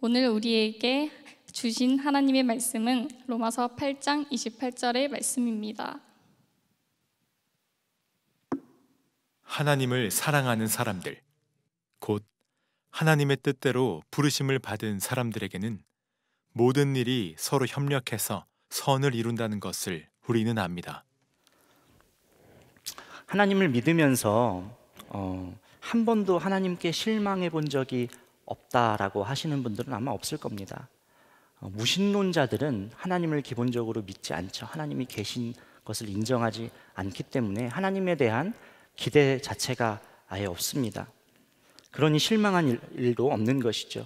오늘 우리에게 주신 하나님의 말씀은 로마서 8장 28절의 말씀입니다. 하나님을 사랑하는 사람들, 곧 하나님의 뜻대로 부르심을 받은 사람들에게는 모든 일이 서로 협력해서 선을 이룬다는 것을 우리는 압니다. 하나님을 믿으면서 한 번도 하나님께 실망해 본 적이 없다라고 하시는 분들은 아마 없을 겁니다. 무신론자들은 하나님을 기본적으로 믿지 않죠. 하나님이 계신 것을 인정하지 않기 때문에 하나님에 대한 기대 자체가 아예 없습니다. 그러니 실망한 일도 없는 것이죠.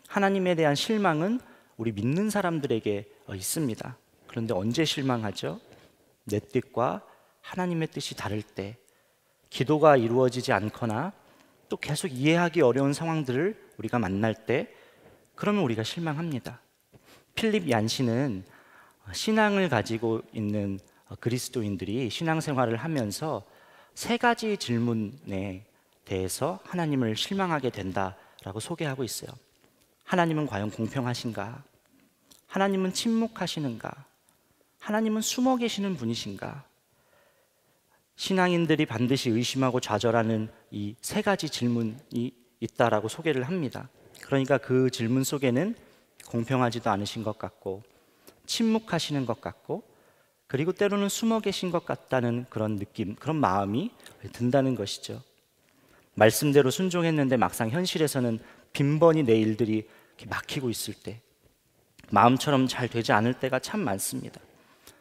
하나님에 대한 실망은 우리 믿는 사람들에게 있습니다. 그런데 언제 실망하죠? 내 뜻과 하나님의 뜻이 다를 때, 기도가 이루어지지 않거나 또 계속 이해하기 어려운 상황들을 우리가 만날 때, 그러면 우리가 실망합니다. 필립 얀시는 신앙을 가지고 있는 그리스도인들이 신앙생활을 하면서 세 가지 질문에 대해서 하나님을 실망하게 된다라고 소개하고 있어요. 하나님은 과연 공평하신가? 하나님은 침묵하시는가? 하나님은 숨어 계시는 분이신가? 신앙인들이 반드시 의심하고 좌절하는 이 세 가지 질문이 있다라고 소개를 합니다. 그러니까 그 질문 속에는 공평하지도 않으신 것 같고, 침묵하시는 것 같고, 그리고 때로는 숨어 계신 것 같다는 그런 느낌, 그런 마음이 든다는 것이죠. 말씀대로 순종했는데 막상 현실에서는 빈번히 내 일들이 막히고 있을 때, 마음처럼 잘 되지 않을 때가 참 많습니다.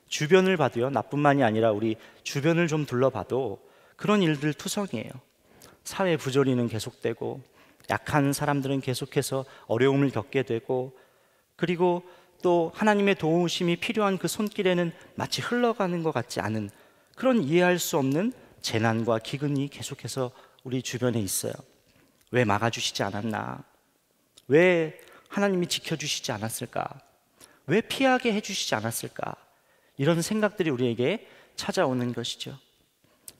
주변을 봐도요, 나뿐만이 아니라 우리 주변을 좀 둘러봐도 그런 일들 투성이에요. 사회 부조리는 계속되고, 약한 사람들은 계속해서 어려움을 겪게 되고, 그리고 또 하나님의 도우심이 필요한 그 손길에는 마치 흘러가는 것 같지 않은 그런 이해할 수 없는 재난과 기근이 계속해서 우리 주변에 있어요. 왜 막아주시지 않았나? 왜 하나님이 지켜주시지 않았을까? 왜 피하게 해주시지 않았을까? 이런 생각들이 우리에게 찾아오는 것이죠.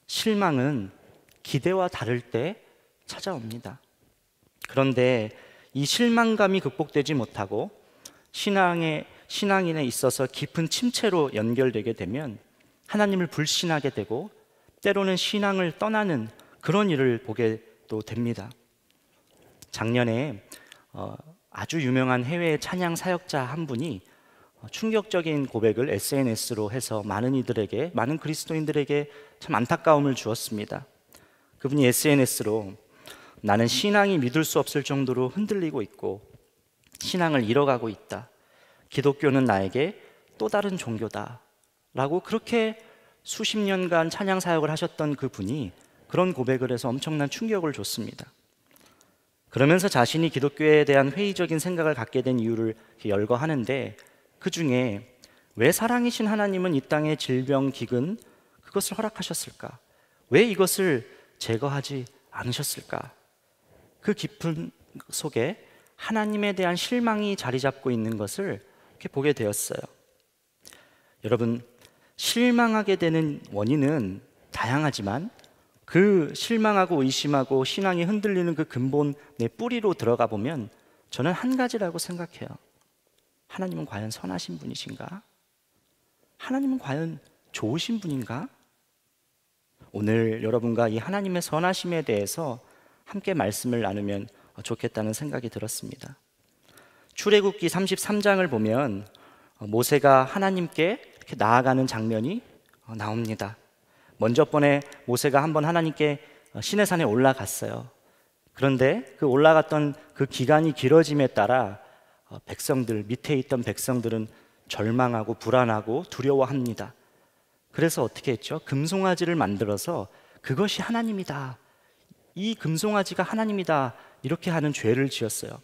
실망은 기대와 다를 때 찾아옵니다. 그런데 이 실망감이 극복되지 못하고 신앙인에 있어서 깊은 침체로 연결되게 되면 하나님을 불신하게 되고, 때로는 신앙을 떠나는 그런 일을 보게 또 됩니다. 작년에 아주 유명한 해외 찬양 사역자 한 분이 충격적인 고백을 SNS로 해서 많은 그리스도인들에게 참 안타까움을 주었습니다. 그분이 SNS로 나는 신앙이 믿을 수 없을 정도로 흔들리고 있고 신앙을 잃어가고 있다. 기독교는 나에게 또 다른 종교다. 라고 그렇게 수십 년간 찬양 사역을 하셨던 그분이 그런 고백을 해서 엄청난 충격을 줬습니다. 그러면서 자신이 기독교에 대한 회의적인 생각을 갖게 된 이유를 열거하는데, 그 중에 왜 사랑이신 하나님은 이 땅의 질병, 기근 그것을 허락하셨을까? 왜 이것을 제거하지 않으셨을까? 그 깊은 속에 하나님에 대한 실망이 자리 잡고 있는 것을 이렇게 보게 되었어요. 여러분, 실망하게 되는 원인은 다양하지만 그 실망하고 의심하고 신앙이 흔들리는 그 근본의 뿌리로 들어가 보면 저는 한 가지라고 생각해요. 하나님은 과연 선하신 분이신가? 하나님은 과연 좋으신 분인가? 오늘 여러분과 이 하나님의 선하심에 대해서 함께 말씀을 나누면 좋겠다는 생각이 들었습니다. 출애굽기 33장을 보면 모세가 하나님께 이렇게 나아가는 장면이 나옵니다. 먼저 번에 모세가 한번 하나님께 시내산에 올라갔어요. 그런데 그 올라갔던 그 기간이 길어짐에 따라 백성들, 밑에 있던 백성들은 절망하고 불안하고 두려워합니다. 그래서 어떻게 했죠? 금송아지를 만들어서 그것이 하나님이다, 이 금송아지가 하나님이다, 이렇게 하는 죄를 지었어요.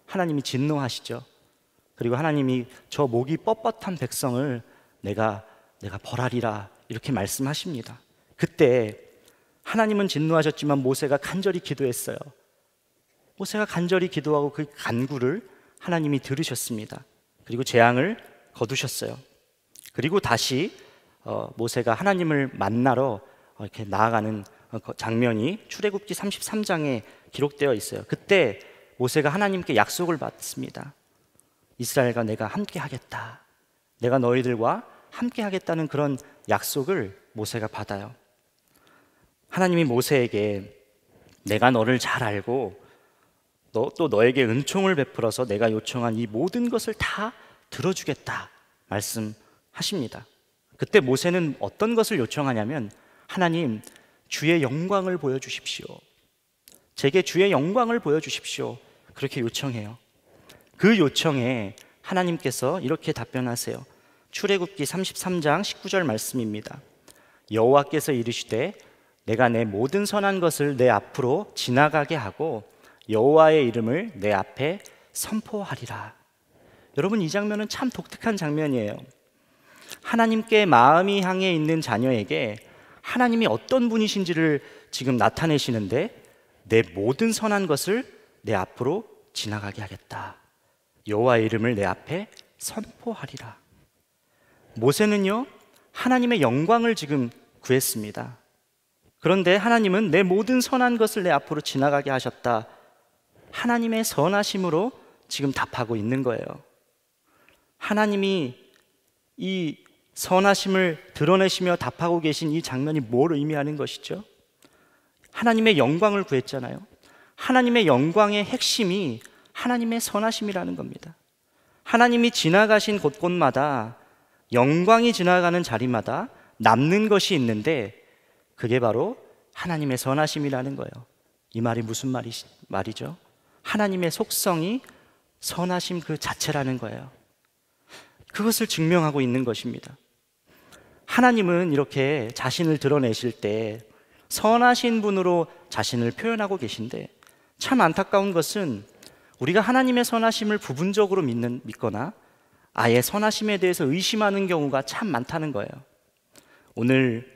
하나님이 진노하시죠. 그리고 하나님이 저 목이 뻣뻣한 백성을 내가 벌하리라 이렇게 말씀하십니다. 그때 하나님은 진노하셨지만 모세가 간절히 기도했어요. 모세가 간절히 기도하고 그 간구를 하나님이 들으셨습니다. 그리고 재앙을 거두셨어요. 그리고 다시 모세가 하나님을 만나러 이렇게 나아가는 장면이 출애굽기 33장에 기록되어 있어요. 그때 모세가 하나님께 약속을 받습니다. 이스라엘과 내가 함께 하겠다. 내가 너희들과 함께 하겠다는 그런 약속을 모세가 받아요. 하나님이 모세에게 내가 너를 잘 알고 또 너에게 은총을 베풀어서 내가 요청한 이 모든 것을 다 들어주겠다 말씀하십니다. 그때 모세는 어떤 것을 요청하냐면 하나님, 주의 영광을 보여주십시오. 제게 주의 영광을 보여주십시오. 그렇게 요청해요. 그 요청에 하나님께서 이렇게 답변하세요. 출애굽기 33장 19절 말씀입니다. 여호와께서 이르시되 내가 내 모든 선한 것을 내 앞으로 지나가게 하고 여호와의 이름을 내 앞에 선포하리라. 여러분, 이 장면은 참 독특한 장면이에요. 하나님께 마음이 향해 있는 자녀에게 하나님이 어떤 분이신지를 지금 나타내시는데 내 모든 선한 것을 내 앞으로 지나가게 하겠다. 여호와의 이름을 내 앞에 선포하리라. 모세는요, 하나님의 영광을 지금 구했습니다. 그런데 하나님은 내 모든 선한 것을 내 앞으로 지나가게 하셨다. 하나님의 선하심으로 지금 답하고 있는 거예요. 하나님이 이 선하심을 드러내시며 답하고 계신 이 장면이 뭘 의미하는 것이죠? 하나님의 영광을 구했잖아요. 하나님의 영광의 핵심이 하나님의 선하심이라는 겁니다. 하나님이 지나가신 곳곳마다, 영광이 지나가는 자리마다 남는 것이 있는데 그게 바로 하나님의 선하심이라는 거예요. 이 말이 무슨 말이죠? 하나님의 속성이 선하심 그 자체라는 거예요. 그것을 증명하고 있는 것입니다. 하나님은 이렇게 자신을 드러내실 때 선하신 분으로 자신을 표현하고 계신데, 참 안타까운 것은 우리가 하나님의 선하심을 부분적으로 믿거나 아예 선하심에 대해서 의심하는 경우가 참 많다는 거예요. 오늘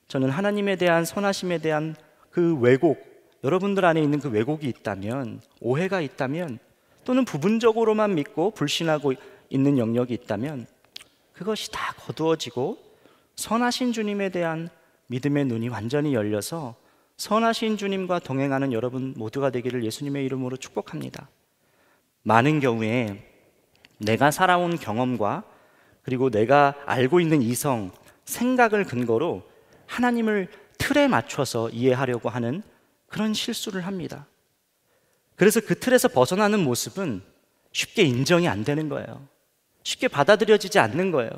저는 하나님에 대한 선하심에 대한 그 왜곡, 여러분들 안에 있는 그 왜곡이 있다면, 오해가 있다면, 또는 부분적으로만 믿고 불신하고 있는 영역이 있다면 그것이 다 거두어지고 선하신 주님에 대한 믿음의 눈이 완전히 열려서 선하신 주님과 동행하는 여러분 모두가 되기를 예수님의 이름으로 축복합니다. 많은 경우에 내가 살아온 경험과 그리고 내가 알고 있는 이성, 생각을 근거로 하나님을 틀에 맞춰서 이해하려고 하는 그런 실수를 합니다. 그래서 그 틀에서 벗어나는 모습은 쉽게 인정이 안 되는 거예요. 쉽게 받아들여지지 않는 거예요.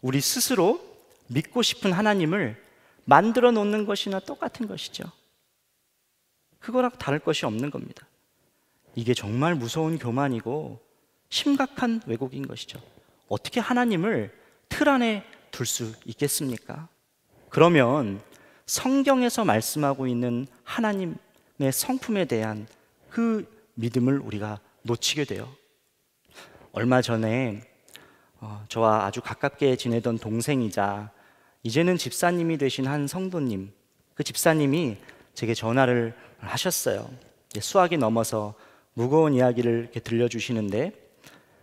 우리 스스로 믿고 싶은 하나님을 만들어 놓는 것이나 똑같은 것이죠. 그거랑 다를 것이 없는 겁니다. 이게 정말 무서운 교만이고 심각한 왜곡인 것이죠. 어떻게 하나님을 틀 안에 둘 수 있겠습니까? 그러면 성경에서 말씀하고 있는 하나님의 성품에 대한 그 믿음을 우리가 놓치게 돼요. 얼마 전에 저와 아주 가깝게 지내던 동생이자 이제는 집사님이 되신 한 성도님, 그 집사님이 제게 전화를 하셨어요. 수학이 넘어서 무거운 이야기를 이렇게 들려주시는데,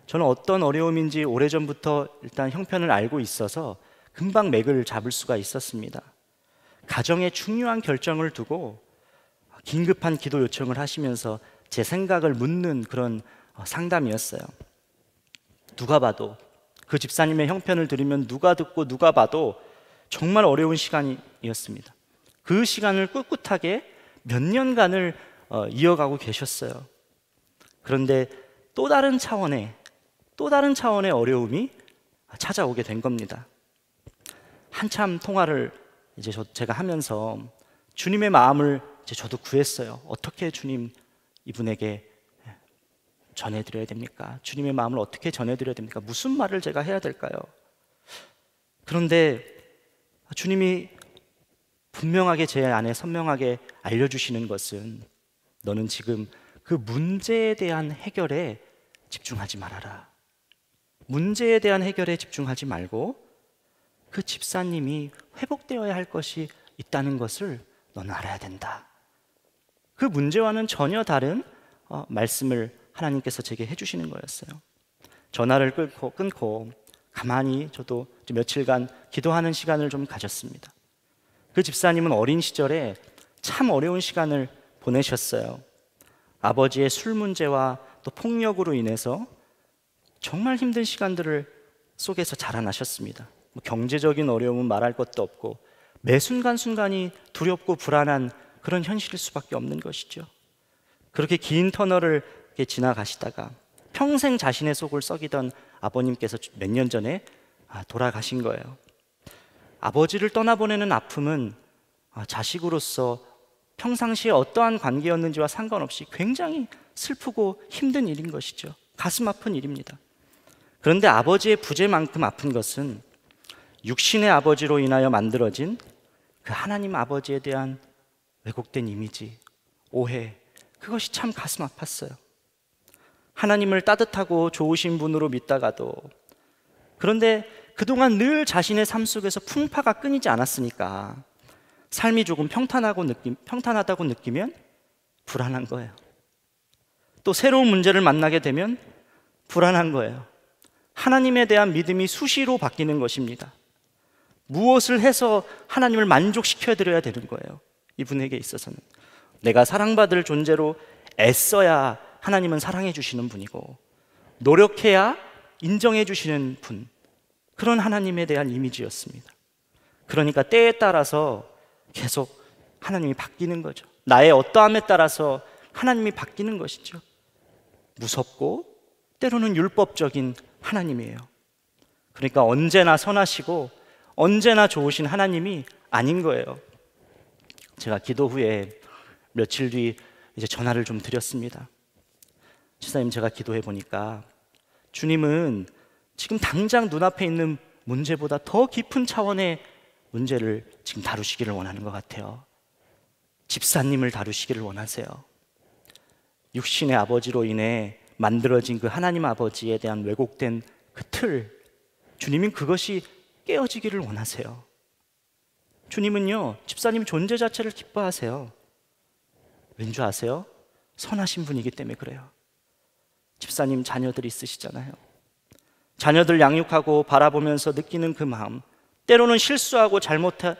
저는 어떤 어려움인지 오래전부터 일단 형편을 알고 있어서 금방 맥을 잡을 수가 있었습니다. 가정의 중요한 결정을 두고 긴급한 기도 요청을 하시면서 제 생각을 묻는 그런 상담이었어요. 누가 봐도, 그 집사님의 형편을 들으면 누가 듣고 누가 봐도 정말 어려운 시간이었습니다. 그 시간을 꿋꿋하게 몇 년간을 이어가고 계셨어요. 그런데 또 다른 차원의 어려움이 찾아오게 된 겁니다. 한참 통화를 제가 하면서 주님의 마음을 저도 구했어요. 어떻게 주님 이분에게 전해드려야 됩니까? 주님의 마음을 어떻게 전해드려야 됩니까? 무슨 말을 제가 해야 될까요? 그런데 주님이 분명하게 제 안에 선명하게 알려주시는 것은, 너는 지금 그 문제에 대한 해결에 집중하지 말아라. 문제에 대한 해결에 집중하지 말고 그 집사님이 회복되어야 할 것이 있다는 것을 너는 알아야 된다. 그 문제와는 전혀 다른 말씀을 하나님께서 제게 해주시는 거였어요. 전화를 끊고 가만히 저도 며칠간 기도하는 시간을 좀 가졌습니다. 그 집사님은 어린 시절에 참 어려운 시간을 보내셨어요. 아버지의 술 문제와 또 폭력으로 인해서 정말 힘든 시간들을 속에서 자라나셨습니다. 경제적인 어려움은 말할 것도 없고 매 순간순간이 두렵고 불안한 그런 현실일 수밖에 없는 것이죠. 그렇게 긴 터널을 지나가시다가 평생 자신의 속을 썩이던 아버님께서 몇 년 전에 돌아가신 거예요. 아버지를 떠나보내는 아픔은 자식으로서 평상시에 어떠한 관계였는지와 상관없이 굉장히 슬프고 힘든 일인 것이죠. 가슴 아픈 일입니다. 그런데 아버지의 부재만큼 아픈 것은 육신의 아버지로 인하여 만들어진 그 하나님 아버지에 대한 왜곡된 이미지, 오해, 그것이 참 가슴 아팠어요. 하나님을 따뜻하고 좋으신 분으로 믿다가도, 그런데 그동안 늘 자신의 삶 속에서 풍파가 끊이지 않았으니까 삶이 조금 평탄하다고 느끼면 불안한 거예요. 또 새로운 문제를 만나게 되면 불안한 거예요. 하나님에 대한 믿음이 수시로 바뀌는 것입니다. 무엇을 해서 하나님을 만족시켜 드려야 되는 거예요. 이분에게 있어서는 내가 사랑받을 존재로 애써야 하나님은 사랑해 주시는 분이고, 노력해야 인정해 주시는 분, 그런 하나님에 대한 이미지였습니다. 그러니까 때에 따라서 계속 하나님이 바뀌는 거죠. 나의 어떠함에 따라서 하나님이 바뀌는 것이죠. 무섭고 때로는 율법적인 하나님이에요. 그러니까 언제나 선하시고 언제나 좋으신 하나님이 아닌 거예요. 제가 기도 후에 며칠 뒤 이제 전화를 좀 드렸습니다. 집사님, 제가 기도해 보니까 주님은 지금 당장 눈앞에 있는 문제보다 더 깊은 차원의 문제를 지금 다루시기를 원하는 것 같아요. 집사님을 다루시기를 원하세요. 육신의 아버지로 인해 만들어진 그 하나님 아버지에 대한 왜곡된 그 틀, 주님은 그것이 깨어지기를 원하세요. 주님은요, 집사님 존재 자체를 기뻐하세요. 왠지 아세요? 선하신 분이기 때문에 그래요. 집사님 자녀들 있으시잖아요. 자녀들 양육하고 바라보면서 느끼는 그 마음, 때로는 실수하고 잘못해도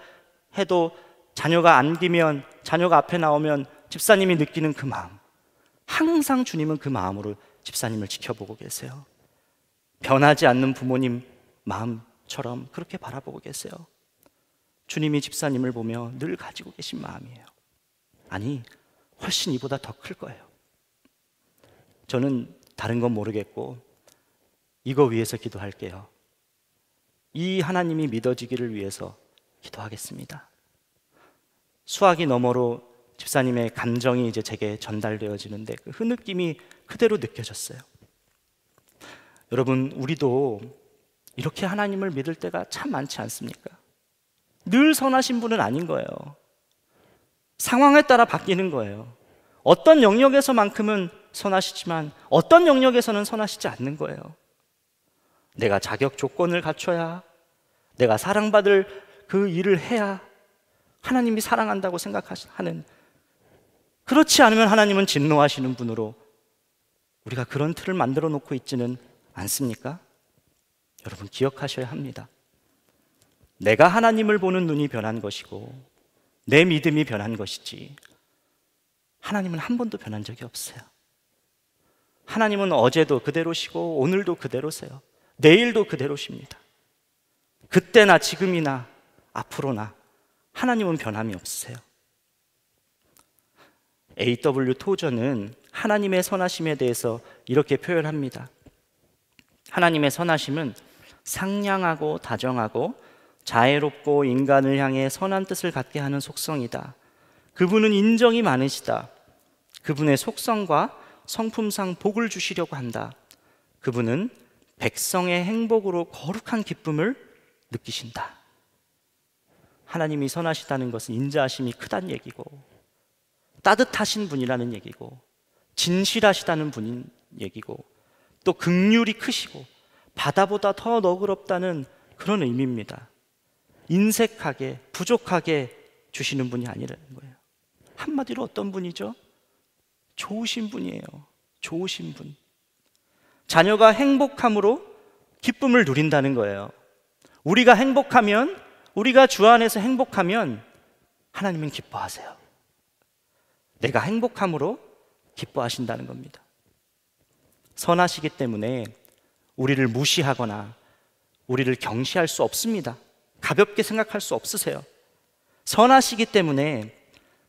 자녀가 안기면, 자녀가 앞에 나오면 집사님이 느끼는 그 마음, 항상 주님은 그 마음으로 집사님을 지켜보고 계세요. 변하지 않는 부모님 마음처럼 그렇게 바라보고 계세요. 주님이 집사님을 보며 늘 가지고 계신 마음이에요. 아니, 훨씬 이보다 더 클 거예요. 저는 다른 건 모르겠고 이거 위해서 기도할게요. 이 하나님이 믿어지기를 위해서 기도하겠습니다. 수화기 너머로 집사님의 감정이 이제 제게 전달되어지는데 그 흐느낌이 그대로 느껴졌어요. 여러분, 우리도 이렇게 하나님을 믿을 때가 참 많지 않습니까? 늘 선하신 분은 아닌 거예요. 상황에 따라 바뀌는 거예요. 어떤 영역에서만큼은 선하시지만 어떤 영역에서는 선하시지 않는 거예요. 내가 자격 조건을 갖춰야, 내가 사랑받을 그 일을 해야 하나님이 사랑한다고 생각하는, 그렇지 않으면 하나님은 진노하시는 분으로 우리가 그런 틀을 만들어 놓고 있지는 않습니까? 여러분, 기억하셔야 합니다. 내가 하나님을 보는 눈이 변한 것이고 내 믿음이 변한 것이지 하나님은 한 번도 변한 적이 없어요. 하나님은 어제도 그대로시고 오늘도 그대로세요. 내일도 그대로십니다. 그때나 지금이나 앞으로나 하나님은 변함이 없으세요. A.W. 토저는 하나님의 선하심에 대해서 이렇게 표현합니다. 하나님의 선하심은 상냥하고 다정하고 자애롭고 인간을 향해 선한 뜻을 갖게 하는 속성이다. 그분은 인정이 많으시다. 그분의 속성과 성품상 복을 주시려고 한다. 그분은 백성의 행복으로 거룩한 기쁨을 느끼신다. 하나님이 선하시다는 것은 인자하심이 크다는 얘기고, 따뜻하신 분이라는 얘기고, 진실하시다는 분인 얘기고, 또 긍휼이 크시고 바다보다 더 너그럽다는 그런 의미입니다. 인색하게, 부족하게 주시는 분이 아니라는 거예요. 한마디로 어떤 분이죠? 좋으신 분이에요. 좋으신 분. 자녀가 행복함으로 기쁨을 누린다는 거예요. 우리가 행복하면, 우리가 주 안에서 행복하면 하나님은 기뻐하세요. 내가 행복함으로 기뻐하신다는 겁니다. 선하시기 때문에 우리를 무시하거나 우리를 경시할 수 없습니다. 가볍게 생각할 수 없으세요. 선하시기 때문에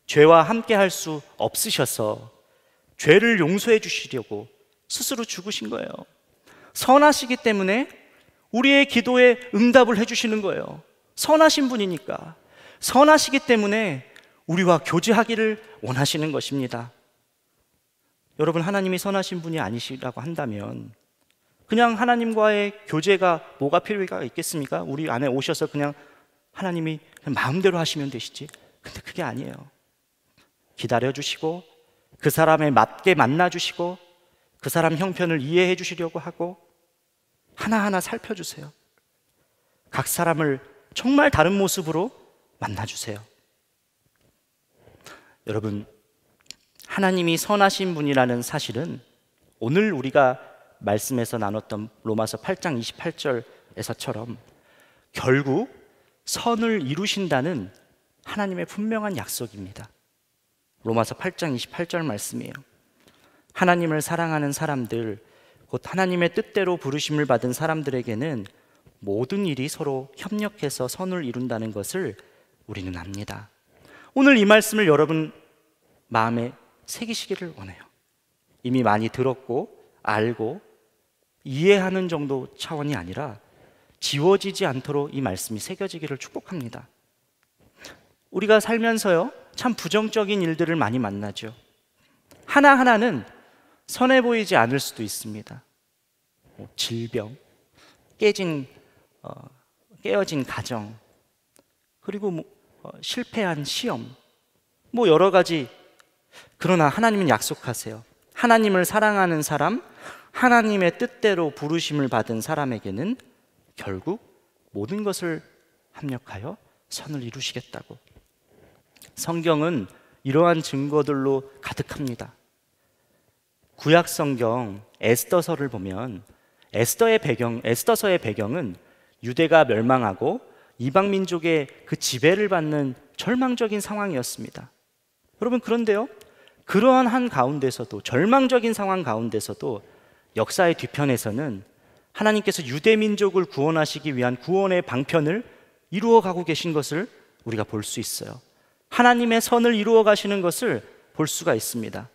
죄와 함께 할 수 없으셔서 죄를 용서해 주시려고 스스로 죽으신 거예요. 선하시기 때문에 우리의 기도에 응답을 해주시는 거예요. 선하신 분이니까. 선하시기 때문에 우리와 교제하기를 원하시는 것입니다. 여러분, 하나님이 선하신 분이 아니시라고 한다면 그냥 하나님과의 교제가 뭐가 필요가 있겠습니까? 우리 안에 오셔서 그냥 하나님이 그냥 마음대로 하시면 되시지. 근데 그게 아니에요. 기다려주시고 그 사람에 맞게 만나주시고 그 사람 형편을 이해해 주시려고 하고 하나하나 살펴주세요. 각 사람을 정말 다른 모습으로 만나주세요. 여러분, 하나님이 선하신 분이라는 사실은 오늘 우리가 말씀에서 나눴던 로마서 8장 28절에서처럼 결국 선을 이루신다는 하나님의 분명한 약속입니다. 로마서 8장 28절 말씀이에요. 하나님을 사랑하는 사람들, 곧 하나님의 뜻대로 부르심을 받은 사람들에게는 모든 일이 서로 협력해서 선을 이룬다는 것을 우리는 압니다. 오늘 이 말씀을 여러분 마음에 새기시기를 원해요. 이미 많이 들었고 알고 이해하는 정도 차원이 아니라 지워지지 않도록 이 말씀이 새겨지기를 축복합니다. 우리가 살면서요, 참 부정적인 일들을 많이 만나죠. 하나하나는 선해 보이지 않을 수도 있습니다. 질병, 깨어진 가정, 그리고 실패한 시험, 여러 가지. 그러나 하나님은 약속하세요. 하나님을 사랑하는 사람, 하나님의 뜻대로 부르심을 받은 사람에게는 결국 모든 것을 합력하여 선을 이루시겠다고. 성경은 이러한 증거들로 가득합니다. 구약 성경 에스더서를 보면 에스더서의 배경은 유대가 멸망하고 이방 민족의 그 지배를 받는 절망적인 상황이었습니다. 여러분, 그런데요, 그러한 한 가운데서도, 절망적인 상황 가운데서도 역사의 뒤편에서는 하나님께서 유대 민족을 구원하시기 위한 구원의 방편을 이루어가고 계신 것을 우리가 볼 수 있어요. 하나님의 선을 이루어 가시는 것을 볼 수가 있습니다.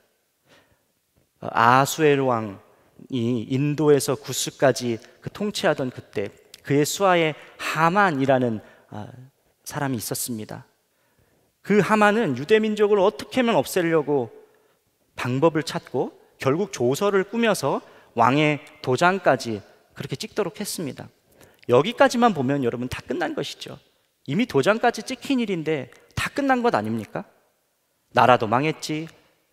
아하수에로 왕이 인도에서 구스까지 통치하던 그때 그의 수하에 하만이라는 사람이 있었습니다. 그 하만은 유대 민족을 어떻게 하면 없애려고 방법을 찾고 결국 조서를 꾸며서 왕의 도장까지 그렇게 찍도록 했습니다. 여기까지만 보면 여러분 다 끝난 것이죠. 이미 도장까지 찍힌 일인데 다 끝난 것 아닙니까? 나라도 망했지,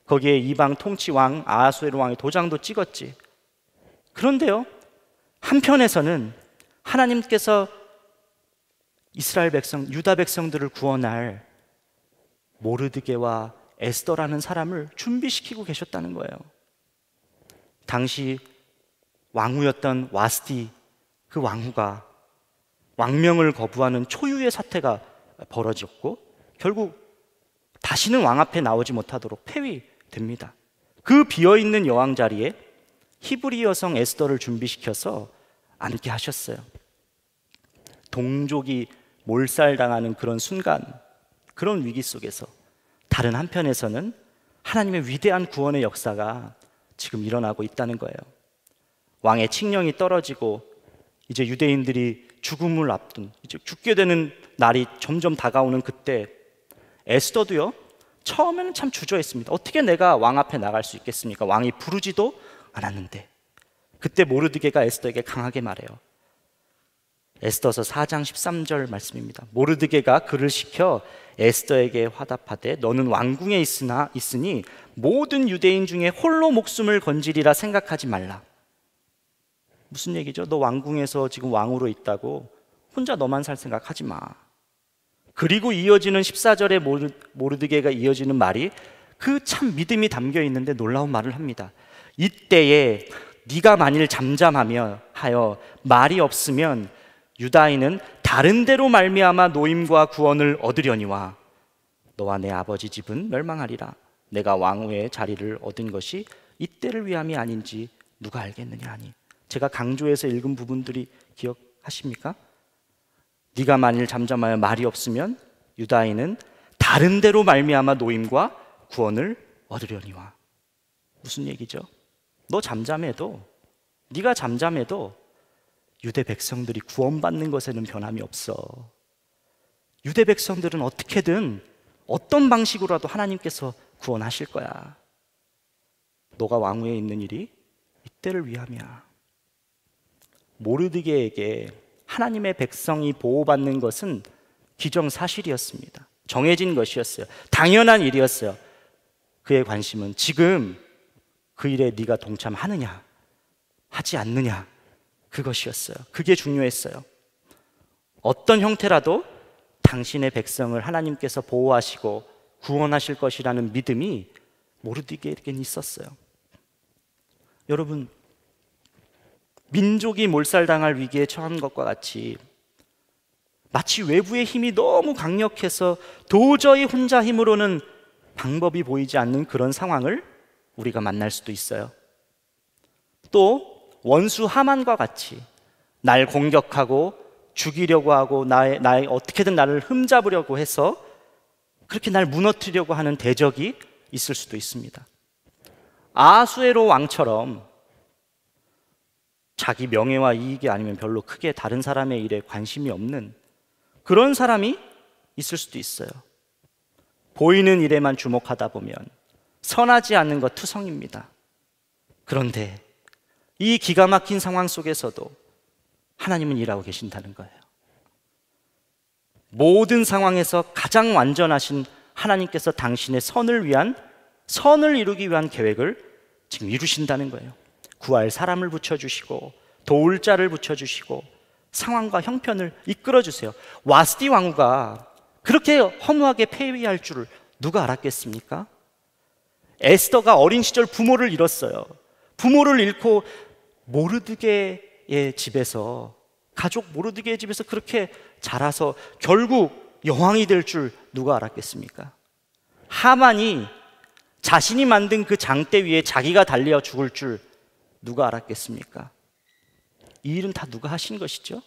거기에 이방 통치 왕 아하수에로 왕의 도장도 찍었지. 그런데요, 한편에서는 하나님께서 이스라엘 백성, 유다 백성들을 구원할 모르드게와 에스더라는 사람을 준비시키고 계셨다는 거예요. 당시 왕후였던 와스디, 그 왕후가 왕명을 거부하는 초유의 사태가 벌어졌고 결국 다시는 왕 앞에 나오지 못하도록 폐위됩니다. 그 비어있는 여왕 자리에 히브리 여성 에스더를 준비시켜서 앉게 하셨어요. 동족이 몰살당하는 그런 순간, 그런 위기 속에서 다른 한편에서는 하나님의 위대한 구원의 역사가 지금 일어나고 있다는 거예요. 왕의 칙령이 떨어지고 이제 유대인들이 죽음을 앞둔, 이제 죽게 되는 날이 점점 다가오는 그때 에스더도요, 처음에는 참 주저했습니다. 어떻게 내가 왕 앞에 나갈 수 있겠습니까? 왕이 부르지도 않았는데. 그때 모르드게가 에스더에게 강하게 말해요. 에스더서 4장 13절 말씀입니다. 모르드게가 그를 시켜 에스더에게 화답하되 너는 왕궁에 있으니 모든 유대인 중에 홀로 목숨을 건지리라 생각하지 말라. 무슨 얘기죠? 너 왕궁에서 지금 왕으로 있다고 혼자 너만 살 생각하지 마. 그리고 이어지는 14절에 모르드게가 이어지는 말이 그 참 믿음이 담겨 있는데 놀라운 말을 합니다. 이때에 네가 만일 잠잠하며 하여 말이 없으면 유다인은 다른 데로 말미암아 노임과 구원을 얻으려니와 너와 내 아버지 집은 멸망하리라. 내가 왕후의 자리를 얻은 것이 이때를 위함이 아닌지 누가 알겠느냐 하니. 제가 강조해서 읽은 부분들이 기억하십니까? 네가 만일 잠잠하여 말이 없으면 유다인은 다른 데로 말미암아 노임과 구원을 얻으려니와. 무슨 얘기죠? 너 잠잠해도, 네가 잠잠해도 유대 백성들이 구원받는 것에는 변함이 없어. 유대 백성들은 어떻게든 어떤 방식으로라도 하나님께서 구원하실 거야. 너가 왕위에 있는 일이 이때를 위함이야. 모르드게에게 하나님의 백성이 보호받는 것은 기정사실이었습니다. 정해진 것이었어요. 당연한 일이었어요. 그의 관심은 지금 그 일에 네가 동참하느냐 하지 않느냐, 그것이었어요. 그게 중요했어요. 어떤 형태라도 당신의 백성을 하나님께서 보호하시고 구원하실 것이라는 믿음이 모르드게에겐 있었어요. 여러분, 민족이 몰살당할 위기에 처한 것과 같이 마치 외부의 힘이 너무 강력해서 도저히 혼자 힘으로는 방법이 보이지 않는 그런 상황을 우리가 만날 수도 있어요. 또 원수 하만과 같이 날 공격하고 죽이려고 하고 나의 어떻게든 나를 흠잡으려고 해서 그렇게 날 무너뜨리려고 하는 대적이 있을 수도 있습니다. 아하수에로 왕처럼 자기 명예와 이익이 아니면 별로 크게 다른 사람의 일에 관심이 없는 그런 사람이 있을 수도 있어요. 보이는 일에만 주목하다 보면 선하지 않은 것 투성입니다. 그런데 이 기가 막힌 상황 속에서도 하나님은 일하고 계신다는 거예요. 모든 상황에서 가장 완전하신 하나님께서 당신의 선을 이루기 위한 계획을 지금 이루신다는 거예요. 구할 사람을 붙여주시고 도울 자를 붙여주시고 상황과 형편을 이끌어주세요. 와스디 왕후가 그렇게 허무하게 패배할 줄을 누가 알았겠습니까? 에스더가 어린 시절 부모를 잃었어요. 부모를 잃고 모르드게의 집에서, 가족 모르드게의 집에서 그렇게 자라서 결국 여왕이 될 줄 누가 알았겠습니까? 하만이 자신이 만든 그 장대 위에 자기가 달려 죽을 줄 누가 알았겠습니까? 이 일은 다 누가 하신 것이죠?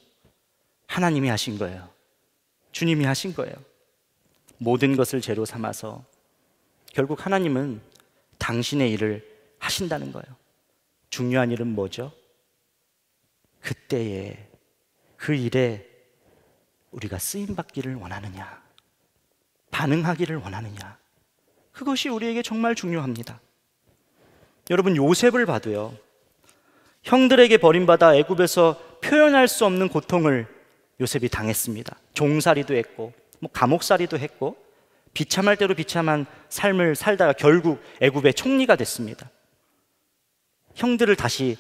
하나님이 하신 거예요. 주님이 하신 거예요. 모든 것을 재료 삼아서 결국 하나님은 당신의 일을 하신다는 거예요. 중요한 일은 뭐죠? 그때에 그 일에 우리가 쓰임받기를 원하느냐, 반응하기를 원하느냐, 그것이 우리에게 정말 중요합니다. 여러분, 요셉을 봐도요, 형들에게 버림받아 애굽에서 표현할 수 없는 고통을 요셉이 당했습니다. 종살이도 했고 감옥살이도 했고 비참할 대로 비참한 삶을 살다가 결국 애굽의 총리가 됐습니다. 형들을 다시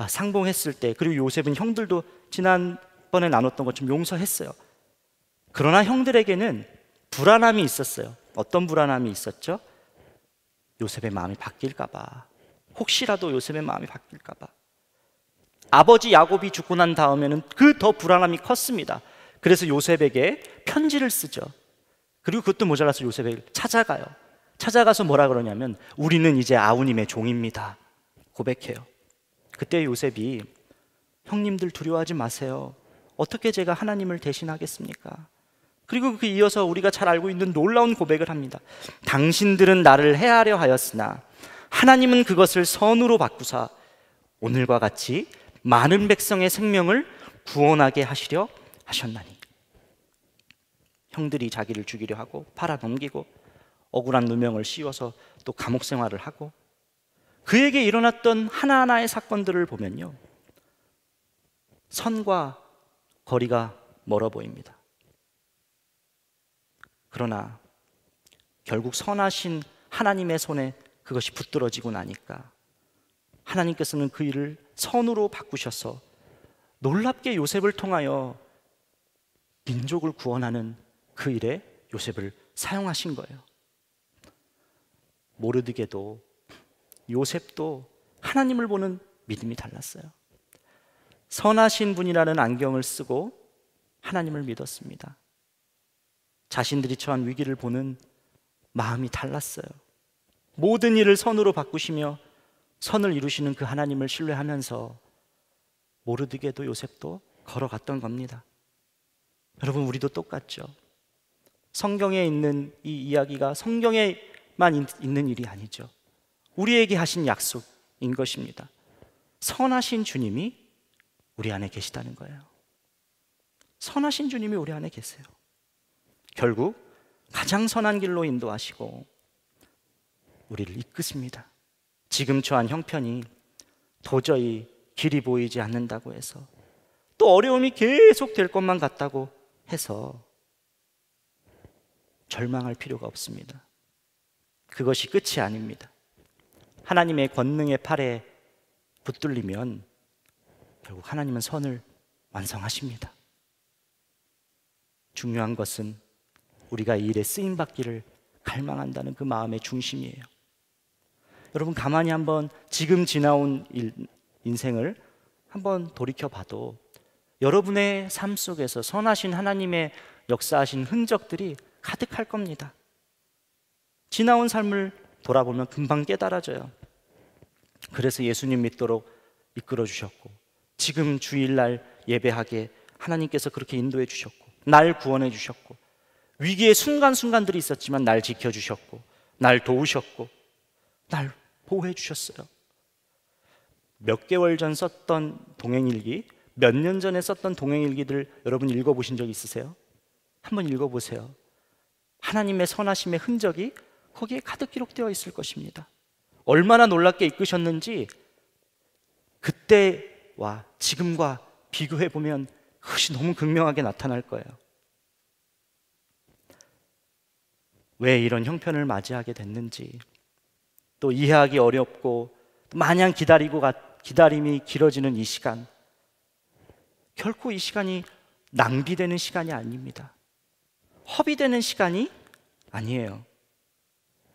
상봉했을 때, 그리고 요셉은 형들도 지난번에 나눴던 것처럼 용서했어요. 그러나 형들에게는 불안함이 있었어요. 어떤 불안함이 있었죠? 요셉의 마음이 바뀔까 봐. 혹시라도 요셉의 마음이 바뀔까 봐. 아버지 야곱이 죽고 난 다음에는 그 더 불안함이 컸습니다. 그래서 요셉에게 편지를 쓰죠. 그리고 그것도 모자라서 요셉에게 찾아가요. 찾아가서 뭐라 그러냐면 우리는 이제 아우님의 종입니다 고백해요. 그때 요셉이 형님들 두려워하지 마세요. 어떻게 제가 하나님을 대신하겠습니까? 그리고 그 이어서 우리가 잘 알고 있는 놀라운 고백을 합니다. 당신들은 나를 해하려 하였으나 하나님은 그것을 선으로 바꾸사 오늘과 같이 많은 백성의 생명을 구원하게 하시려 하셨나니. 형들이 자기를 죽이려 하고 팔아넘기고 억울한 누명을 씌워서 또 감옥 생활을 하고 그에게 일어났던 하나하나의 사건들을 보면요, 선과 거리가 멀어 보입니다. 그러나 결국 선하신 하나님의 손에 그것이 붙들어지고 나니까 하나님께서는 그 일을 선으로 바꾸셔서 놀랍게 요셉을 통하여 민족을 구원하는 그 일에 요셉을 사용하신 거예요. 모르드게도 요셉도 하나님을 보는 믿음이 달랐어요. 선하신 분이라는 안경을 쓰고 하나님을 믿었습니다. 자신들이 처한 위기를 보는 마음이 달랐어요. 모든 일을 선으로 바꾸시며 선을 이루시는 그 하나님을 신뢰하면서 모르드게도 요셉도 걸어갔던 겁니다. 여러분, 우리도 똑같죠. 성경에 있는 이 이야기가 성경에만 있는 일이 아니죠. 우리에게 하신 약속인 것입니다. 선하신 주님이 우리 안에 계시다는 거예요. 선하신 주님이 우리 안에 계세요. 결국 가장 선한 길로 인도하시고 우리를 이끄십니다. 지금 처한 형편이 도저히 길이 보이지 않는다고 해서, 또 어려움이 계속 될 것만 같다고 해서 절망할 필요가 없습니다. 그것이 끝이 아닙니다. 하나님의 권능의 팔에 붙들리면 결국 하나님은 선을 완성하십니다. 중요한 것은 우리가 이 일에 쓰임받기를 갈망한다는 그 마음의 중심이에요. 여러분, 가만히 한번 지금 지나온 인생을 한번 돌이켜봐도 여러분의 삶 속에서 선하신 하나님의 역사하신 흔적들이 가득할 겁니다. 지나온 삶을 돌아보면 금방 깨달아져요. 그래서 예수님 믿도록 이끌어 주셨고, 지금 주일날 예배하게 하나님께서 그렇게 인도해 주셨고, 날 구원해 주셨고, 위기의 순간순간들이 있었지만 날 지켜주셨고, 날 도우셨고, 날 보호해 주셨어요. 몇 개월 전 썼던 동행일기, 몇 년 전에 썼던 동행일기들 여러분 읽어보신 적 있으세요? 한번 읽어보세요. 하나님의 선하심의 흔적이 거기에 가득 기록되어 있을 것입니다. 얼마나 놀랍게 이끄셨는지 그때와 지금과 비교해보면 그것이 너무 극명하게 나타날 거예요. 왜 이런 형편을 맞이하게 됐는지, 또 이해하기 어렵고 마냥 기다림이 길어지는 이 시간, 결코 이 시간이 낭비되는 시간이 아닙니다. 허비되는 시간이 아니에요.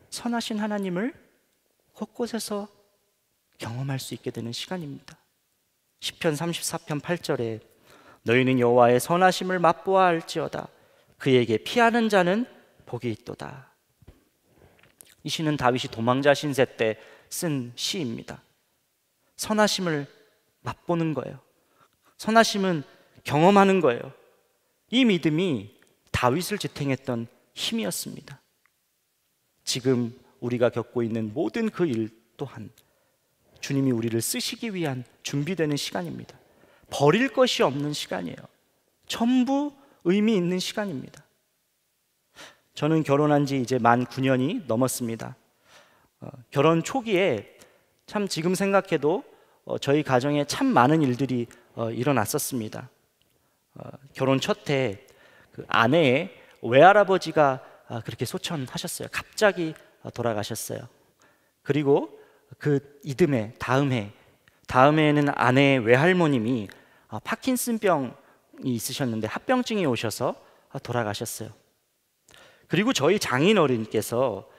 선하신 하나님을 곳곳에서 경험할 수 있게 되는 시간입니다. 시편 34편 8절에 너희는 여호와의 선하심을 맛보아 알지어다. 그에게 피하는 자는 복이 있도다. 이 시는 다윗이 도망자 신세 때 쓴 시입니다. 선하심을 맛보는 거예요. 선하심은 경험하는 거예요. 이 믿음이 다윗을 지탱했던 힘이었습니다. 지금 우리가 겪고 있는 모든 그 일 또한 주님이 우리를 쓰시기 위한 준비되는 시간입니다. 버릴 것이 없는 시간이에요. 전부 의미 있는 시간입니다. 저는 결혼한 지 이제 만 9년이 넘었습니다. 결혼 초기에 참 지금 생각해도 저희 가정에 참 많은 일들이 일어났었습니다. 결혼 첫 해 그 아내의 외할아버지가 그렇게 소천하셨어요. 갑자기 돌아가셨어요. 그리고 그 이듬해 다음해에는 아내의 외할머님이 파킨슨병이 있으셨는데 합병증이 오셔서 돌아가셨어요. 그리고 저희 장인어른께서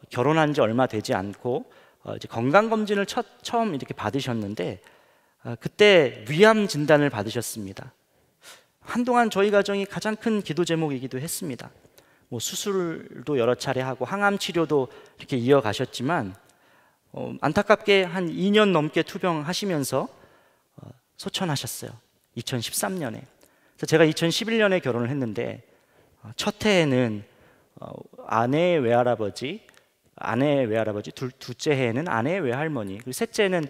결혼한 지 얼마 되지 않고 이제 건강검진을 처음 이렇게 받으셨는데 그때 위암 진단을 받으셨습니다. 한동안 저희 가정이 가장 큰 기도 제목이기도 했습니다. 뭐 수술도 여러 차례 하고 항암 치료도 이렇게 이어가셨지만 안타깝게 한 2년 넘게 투병하시면서 소천하셨어요. 2013년에. 그래서 제가 2011년에 결혼을 했는데 첫 해에는 아내의 외할아버지, 둘째 해에는 아내의 외할머니, 그리고 셋째는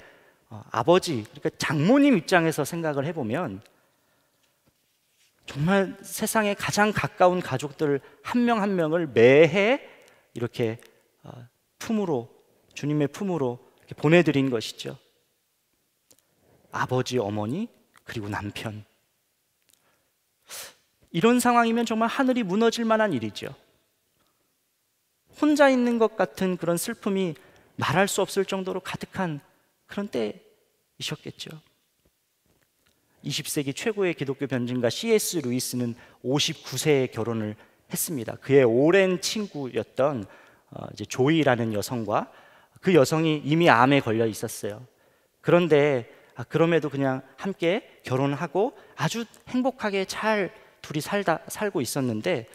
아버지, 그러니까 장모님 입장에서 생각을 해보면 정말 세상에 가장 가까운 가족들 한 명 한 명을 매해 이렇게 주님의 품으로 이렇게 보내드린 것이죠. 아버지, 어머니, 그리고 남편. 이런 상황이면 정말 하늘이 무너질 만한 일이죠. 혼자 있는 것 같은 그런 슬픔이 말할 수 없을 정도로 가득한 그런 때이셨겠죠. 20세기 최고의 기독교 변증가 C.S. 루이스는 59세에 결혼을 했습니다. 그의 오랜 친구였던 이제 조이라는 여성과 그 여성이 이미 암에 걸려 있었어요. 그런데 그럼에도 그냥 함께 결혼하고 아주 행복하게 잘 둘이 살고 있었는데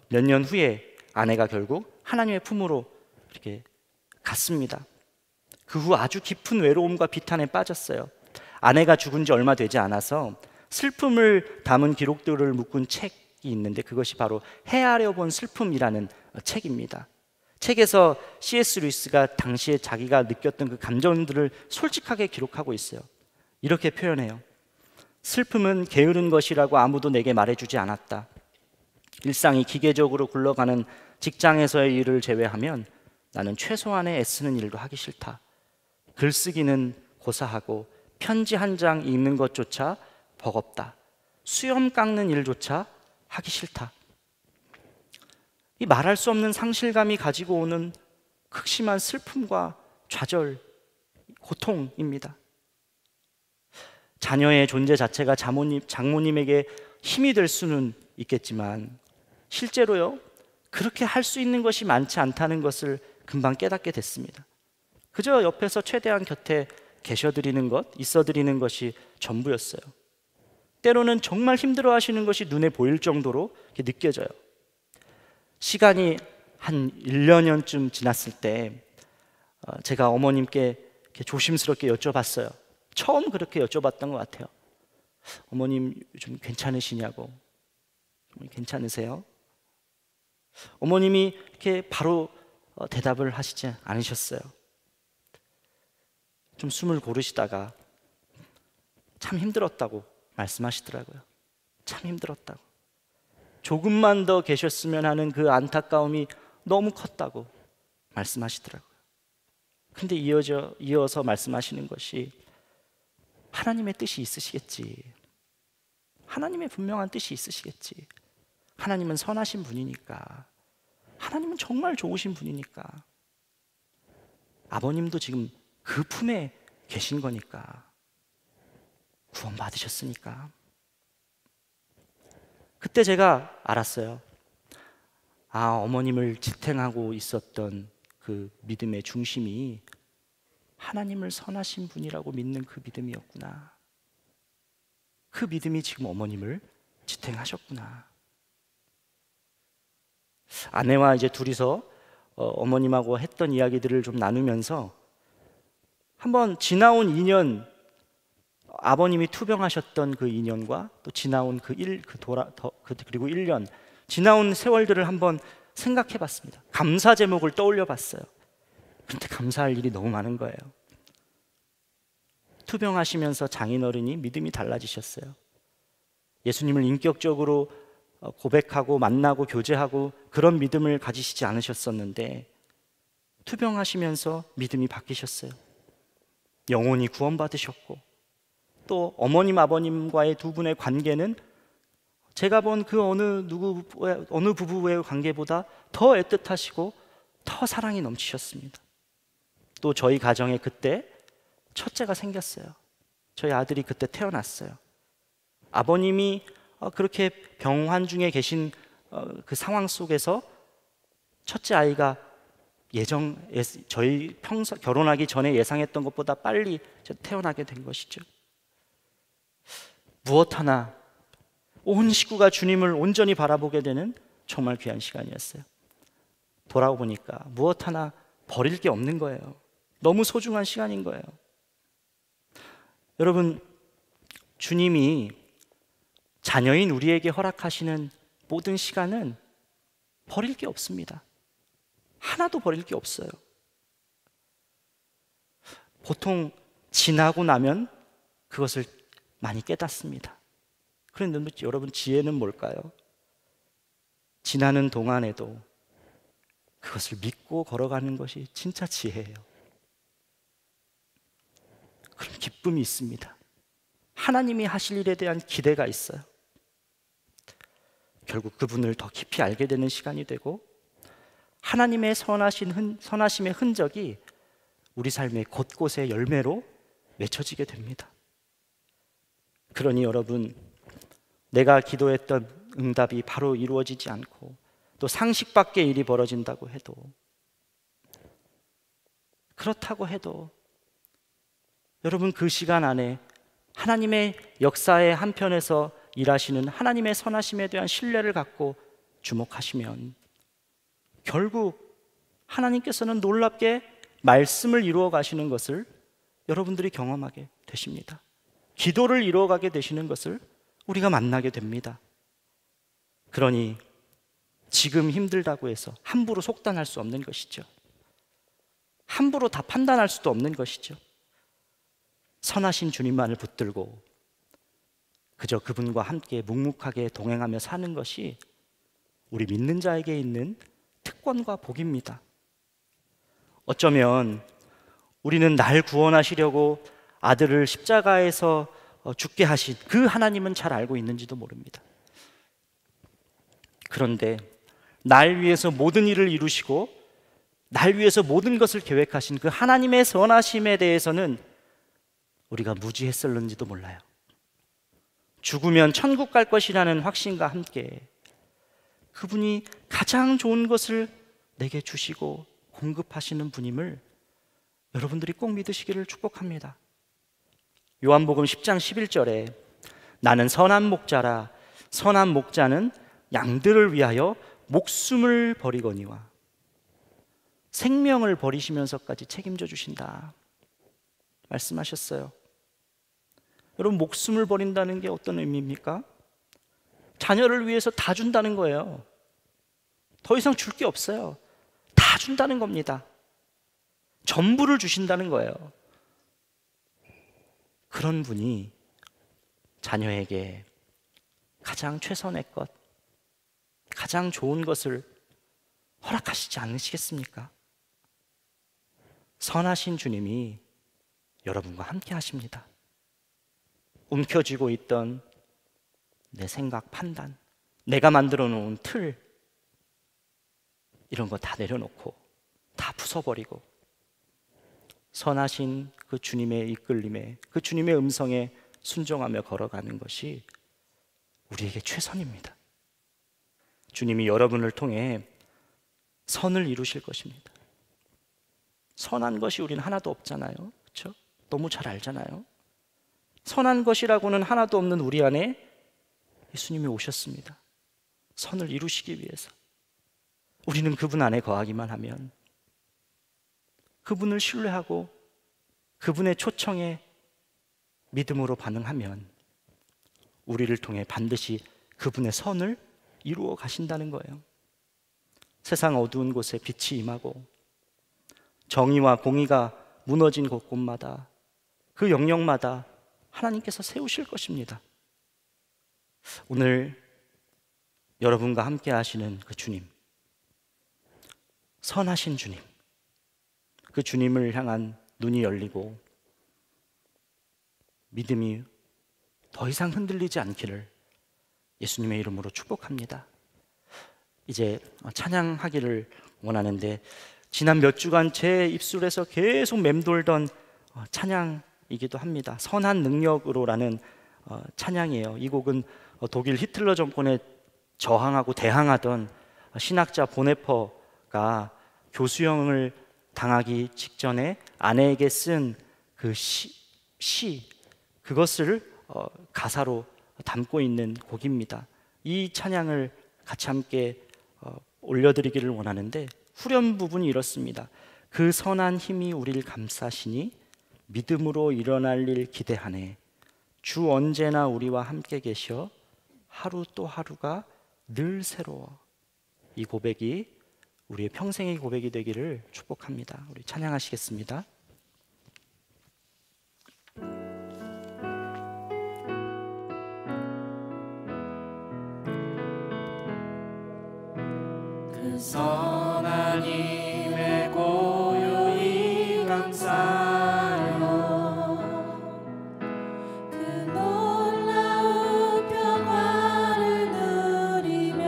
몇 년 후에 아내가 결국 하나님의 품으로 이렇게 갔습니다. 그 후 아주 깊은 외로움과 비탄에 빠졌어요. 아내가 죽은 지 얼마 되지 않아서 슬픔을 담은 기록들을 묶은 책이 있는데 그것이 바로 헤아려 본 슬픔이라는 책입니다. 책에서 C.S. 루이스가 당시에 자기가 느꼈던 그 감정들을 솔직하게 기록하고 있어요. 이렇게 표현해요. 슬픔은 게으른 것이라고 아무도 내게 말해주지 않았다. 일상이 기계적으로 굴러가는 직장에서의 일을 제외하면 나는 최소한의 애쓰는 일도 하기 싫다. 글쓰기는 고사하고 편지 한 장 읽는 것조차 버겁다. 수염 깎는 일조차 하기 싫다. 이 말할 수 없는 상실감이 가지고 오는 극심한 슬픔과 좌절, 고통입니다. 자녀의 존재 자체가 장모님에게 힘이 될 수는 있겠지만 실제로요, 그렇게 할 수 있는 것이 많지 않다는 것을 금방 깨닫게 됐습니다. 그저 옆에서 최대한 곁에 계셔드리는 것, 있어드리는 것이 전부였어요. 때로는 정말 힘들어하시는 것이 눈에 보일 정도로 느껴져요. 시간이 한 1년쯤 지났을 때 제가 어머님께 이렇게 조심스럽게 여쭤봤어요. 처음 그렇게 여쭤봤던 것 같아요. 어머님 좀 괜찮으시냐고. 괜찮으세요? 어머님이 이렇게 바로 대답을 하시지 않으셨어요. 좀 숨을 고르시다가 참 힘들었다고 말씀하시더라고요. 참 힘들었다고. 조금만 더 계셨으면 하는 그 안타까움이 너무 컸다고 말씀하시더라고요. 근데 이어서 말씀하시는 것이 하나님의 뜻이 있으시겠지. 하나님의 분명한 뜻이 있으시겠지. 하나님은 선하신 분이니까. 하나님은 정말 좋으신 분이니까. 아버님도 지금 그 품에 계신 거니까. 구원 받으셨으니까. 그때 제가 알았어요. 어머님을 지탱하고 있었던 그 믿음의 중심이 하나님을 선하신 분이라고 믿는 그 믿음이었구나. 그 믿음이 지금 어머님을 지탱하셨구나. 아내와 이제 둘이서 어머님하고 했던 이야기들을 좀 나누면서 한번 지나온 2년, 아버님이 투병하셨던 그 2년과 또 지나온 그리고 1년, 지나온 세월들을 한번 생각해 봤습니다. 감사 제목을 떠올려 봤어요. 그런데 감사할 일이 너무 많은 거예요. 투병하시면서 장인어른이 믿음이 달라지셨어요. 예수님을 인격적으로 고백하고 만나고 교제하고 그런 믿음을 가지시지 않으셨었는데 투병하시면서 믿음이 바뀌셨어요. 영혼이 구원받으셨고 또 어머님 아버님과의 두 분의 관계는 제가 본 그 어느 부부의 관계보다 더 애틋하시고 더 사랑이 넘치셨습니다. 또 저희 가정에 그때 첫째가 생겼어요. 저희 아들이 그때 태어났어요. 아버님이 그렇게 병환 중에 계신 그 상황 속에서 첫째 아이가 저희 결혼하기 전에 예상했던 것보다 빨리 태어나게 된 것이죠. 무엇 하나 온 식구가 주님을 온전히 바라보게 되는 정말 귀한 시간이었어요. 돌아보니까 무엇 하나 버릴 게 없는 거예요. 너무 소중한 시간인 거예요. 여러분, 주님이 자녀인 우리에게 허락하시는 모든 시간은 버릴 게 없습니다. 하나도 버릴 게 없어요. 보통 지나고 나면 그것을 많이 깨닫습니다. 그런데 여러분, 지혜는 뭘까요? 지나는 동안에도 그것을 믿고 걸어가는 것이 진짜 지혜예요. 그럼 기쁨이 있습니다. 하나님이 하실 일에 대한 기대가 있어요. 결국 그분을 더 깊이 알게 되는 시간이 되고 하나님의 선하심의 흔적이 우리 삶의 곳곳에 열매로 맺혀지게 됩니다. 그러니 여러분, 내가 기도했던 응답이 바로 이루어지지 않고 또 상식 밖의 일이 벌어진다고 해도, 그렇다고 해도 여러분, 그 시간 안에 하나님의 역사의 한편에서 일하시는 하나님의 선하심에 대한 신뢰를 갖고 주목하시면 결국 하나님께서는 놀랍게 말씀을 이루어 가시는 것을 여러분들이 경험하게 되십니다. 기도를 이루어 가게 되시는 것을 우리가 만나게 됩니다. 그러니 지금 힘들다고 해서 함부로 속단할 수 없는 것이죠. 함부로 다 판단할 수도 없는 것이죠. 선하신 주님만을 붙들고 그저 그분과 함께 묵묵하게 동행하며 사는 것이 우리 믿는 자에게 있는 특권과 복입니다. 어쩌면 우리는 날 구원하시려고 아들을 십자가에서 죽게 하신 그 하나님은 잘 알고 있는지도 모릅니다. 그런데 날 위해서 모든 일을 이루시고 날 위해서 모든 것을 계획하신 그 하나님의 선하심에 대해서는 우리가 무지했을는지도 몰라요. 죽으면 천국 갈 것이라는 확신과 함께 그분이 가장 좋은 것을 내게 주시고 공급하시는 분임을 여러분들이 꼭 믿으시기를 축복합니다. 요한복음 10장 11절에 나는 선한 목자라 선한 목자는 양들을 위하여 목숨을 버리거니와 생명을 버리시면서까지 책임져 주신다 말씀하셨어요. 여러분, 목숨을 버린다는 게 어떤 의미입니까? 자녀를 위해서 다 준다는 거예요. 더 이상 줄 게 없어요. 다 준다는 겁니다. 전부를 주신다는 거예요. 그런 분이 자녀에게 가장 최선의 것, 가장 좋은 것을 허락하시지 않으시겠습니까? 선하신 주님이 여러분과 함께 하십니다. 움켜쥐고 있던 내 생각, 판단, 내가 만들어 놓은 틀, 이런 거 다 내려놓고 다 부숴버리고 선하신 그 주님의 이끌림에, 그 주님의 음성에 순종하며 걸어가는 것이 우리에게 최선입니다. 주님이 여러분을 통해 선을 이루실 것입니다. 선한 것이 우리는 하나도 없잖아요. 그렇죠? 너무 잘 알잖아요. 선한 것이라고는 하나도 없는 우리 안에 예수님이 오셨습니다. 선을 이루시기 위해서. 우리는 그분 안에 거하기만 하면, 그분을 신뢰하고 그분의 초청에 믿음으로 반응하면 우리를 통해 반드시 그분의 선을 이루어 가신다는 거예요. 세상 어두운 곳에 빛이 임하고 정의와 공의가 무너진 곳곳마다, 그 영역마다 하나님께서 세우실 것입니다. 오늘 여러분과 함께 하시는 그 주님, 선하신 주님, 그 주님을 향한 눈이 열리고 믿음이 더 이상 흔들리지 않기를 예수님의 이름으로 축복합니다. 이제 찬양하기를 원하는데, 지난 몇 주간 제 입술에서 계속 맴돌던 찬양이기도 합니다. 선한 능력으로라는 찬양이에요. 이 곡은 독일 히틀러 정권에 저항하고 대항하던 신학자 보네퍼가 교수형을 당하기 직전에 아내에게 쓴 그 시, 그것을 가사로 담고 있는 곡입니다. 이 찬양을 같이 함께 올려드리기를 원하는데, 후렴 부분이 이렇습니다. 그 선한 힘이 우리를 감싸시니 믿음으로 일어날 일 기대하네. 주 언제나 우리와 함께 계셔 하루 또 하루가 늘 새로워. 이 고백이 우리의 평생의 고백이 되기를 축복합니다. 우리 찬양하시겠습니다. 그 선한 힘에 고요히 감사요. 그 놀라운 평화를 누리며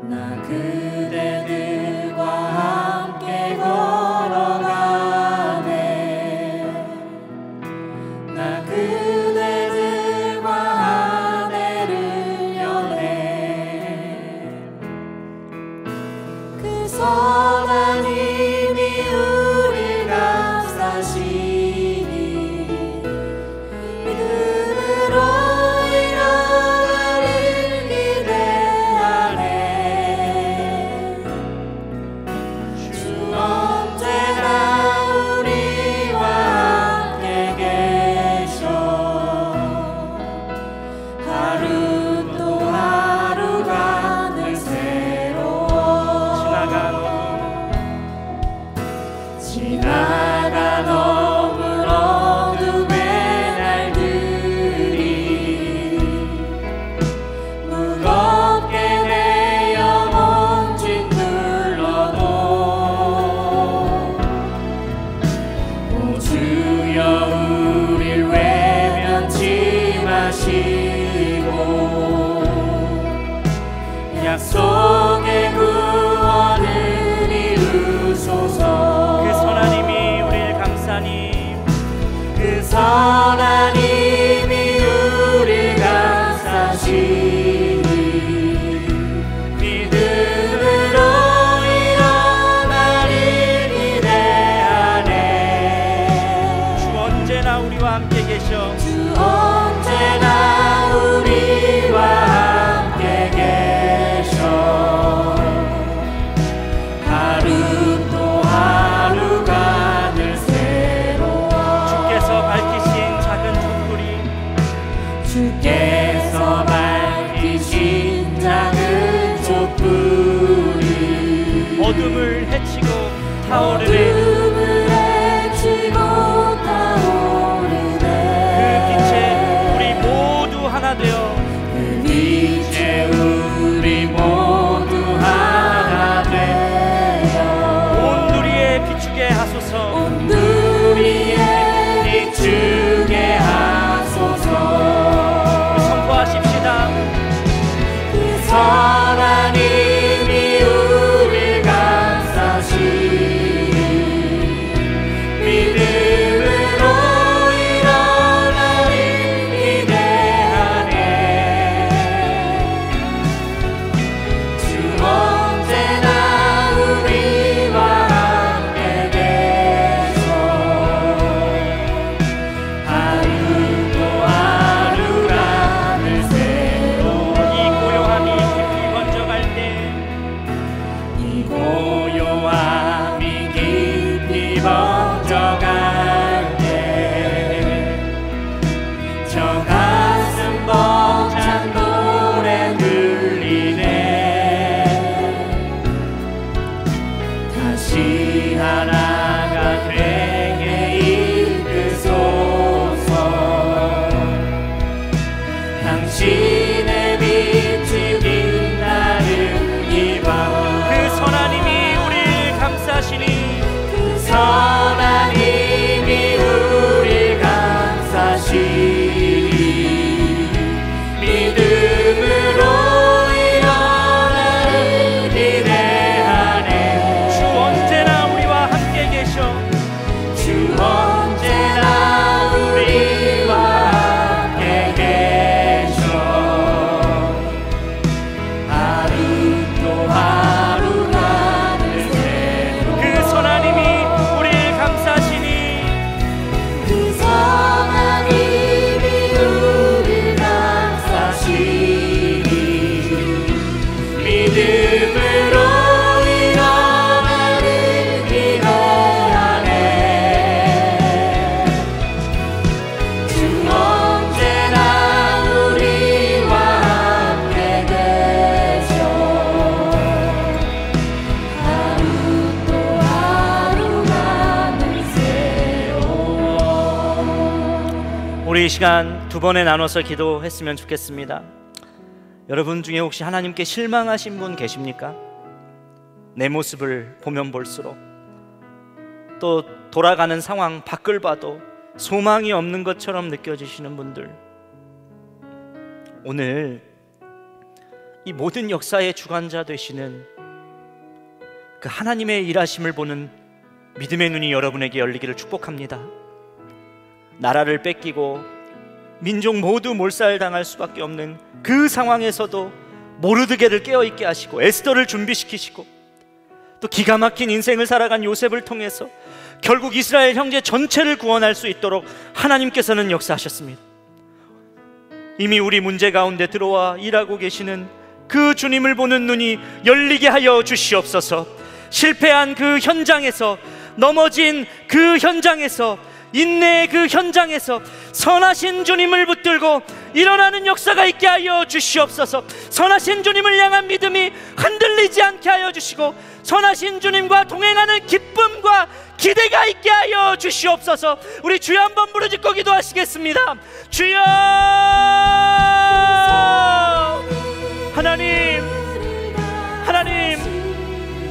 나 그대들과 함께 걸어가네. 나 그대들과 한 해를 여네. 주여 우릴 외면치 마시고 약속의 구원을 이루소서. 그 선하님이 우릴 감싸니 그 선하님이 우릴 감싸시니 믿음으로 일어나리 기대하네. 주 언제나 우리와 함께 계셔. 주 언제나 우리와 함께 계셔. 하루 또 하루가 늘 새로워. 주께서 밝히신 작은 촛불이 주께서 밝히신 작은 촛불이 어둠을 헤치고 타오르네. 어둠을 헤치고 타오르네. 그 빛에 우리 모두 하나 되어 그 빛에 우리 모두 하나 되어 온 누리에 비추게 하소서. 온 누리에 비추게 하소서. 선포하십시다. 그 선하님이 우릴 감싸시니 믿음으로 일어나리 기대하네. 주 언제나 우리와 함께 계셔. 하루 또 하루가 늘 새로워. 이 고요함이 깊이 번져갈 때 이 고요함이 깊이 번져갈 때 저 가슴 벅찬 노래 들리네. 다시 하나가 되게 이끄소서. 당신의 빛이 빛나는 이 밤. 그 선하님이 우릴 감싸시니 그 선하님이 우릴 감싸시니 믿음으로 일어나리 기대하네. 주 언제나 우리와 함께 계셔. 주 언제나 우리와 함께 계셔. 하루 또 하루가 늘 새로워. 그 선하님이 우릴 감싸시니 그 선하님이 우릴 감싸시니 믿음으로 일어나리 기대하네. 주 언제나 우리와 함께 계셔. 하루 또 하루가 늘 새로워. 우리 이 시간 두 번에 나눠서 기도했으면 좋겠습니다. 여러분 중에 혹시 하나님께 실망하신 분 계십니까? 내 모습을 보면 볼수록 또 돌아가는 상황 밖을 봐도 소망이 없는 것처럼 느껴지시는 분들, 오늘 이 모든 역사의 주관자 되시는 그 하나님의 일하심을 보는 믿음의 눈이 여러분에게 열리기를 축복합니다. 나라를 뺏기고 민족 모두 몰살당할 수밖에 없는 그 상황에서도 모르드게를 깨어있게 하시고 에스더를 준비시키시고 또 기가 막힌 인생을 살아간 요셉을 통해서 결국 이스라엘 형제 전체를 구원할 수 있도록 하나님께서는 역사하셨습니다. 이미 우리 문제 가운데 들어와 일하고 계시는 그 주님을 보는 눈이 열리게 하여 주시옵소서. 실패한 그 현장에서, 넘어진 그 현장에서, 인내의 그 현장에서 선하신 주님을 붙들고 일어나는 역사가 있게 하여 주시옵소서. 선하신 주님을 향한 믿음이 흔들리지 않게 하여 주시고 선하신 주님과 동행하는 기쁨과 기대가 있게 하여 주시옵소서. 우리 주여 한번 부르짖고 기도하시겠습니다. 주여, 하나님,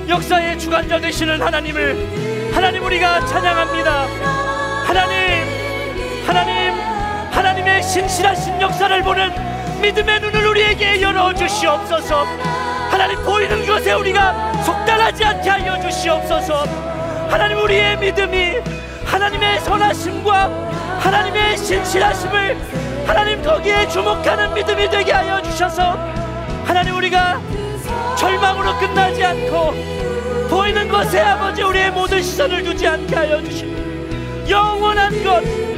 역사의 주관자 되시는 하나님을, 하나님 우리가 찬양합니다. 신실하신 역사를 보는 믿음의 눈을 우리에게 열어주시옵소서. 하나님, 보이는 것에 우리가 속단하지 않게 하여 주시옵소서. 하나님, 우리의 믿음이 하나님의 선하심과 하나님의 신실하심을 하나님 거기에 주목하는 믿음이 되게 하여 주셔서 하나님, 우리가 절망으로 끝나지 않고 보이는 것에 아버지 우리의 모든 시선을 두지 않게 하여 주시고 영원한 것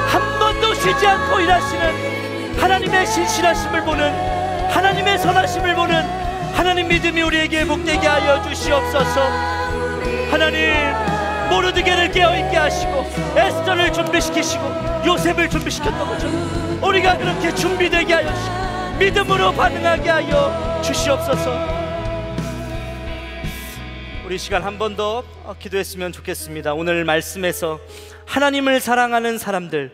한 번도 쉬지 않고 일하시는 하나님의 신실하심을 보는 하나님의 선하심을 보는 하나님 믿음이 우리에게 복되게 하여 주시옵소서. 하나님, 모르드게를 깨어있게 하시고 에스더를 준비시키시고 요셉을 준비시켰던 것처럼 우리가 그렇게 준비되게 하여 주시고 믿음으로 반응하게 하여 주시옵소서. 우리 시간 한 번 더 기도했으면 좋겠습니다. 오늘 말씀에서 하나님을 사랑하는 사람들,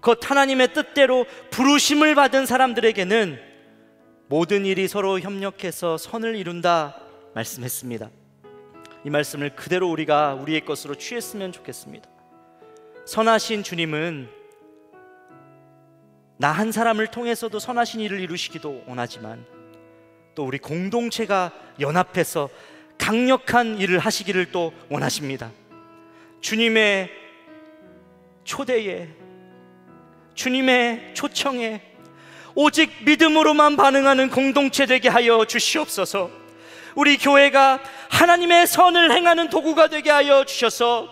곧 하나님의 뜻대로 부르심을 받은 사람들에게는 모든 일이 서로 협력해서 선을 이룬다 말씀했습니다. 이 말씀을 그대로 우리가 우리의 것으로 취했으면 좋겠습니다. 선하신 주님은 나 한 사람을 통해서도 선하신 일을 이루시기도 원하지만 또 우리 공동체가 연합해서 강력한 일을 하시기를 또 원하십니다. 주님의 초대에, 주님의 초청에 오직 믿음으로만 반응하는 공동체 되게 하여 주시옵소서. 우리 교회가 하나님의 선을 행하는 도구가 되게 하여 주셔서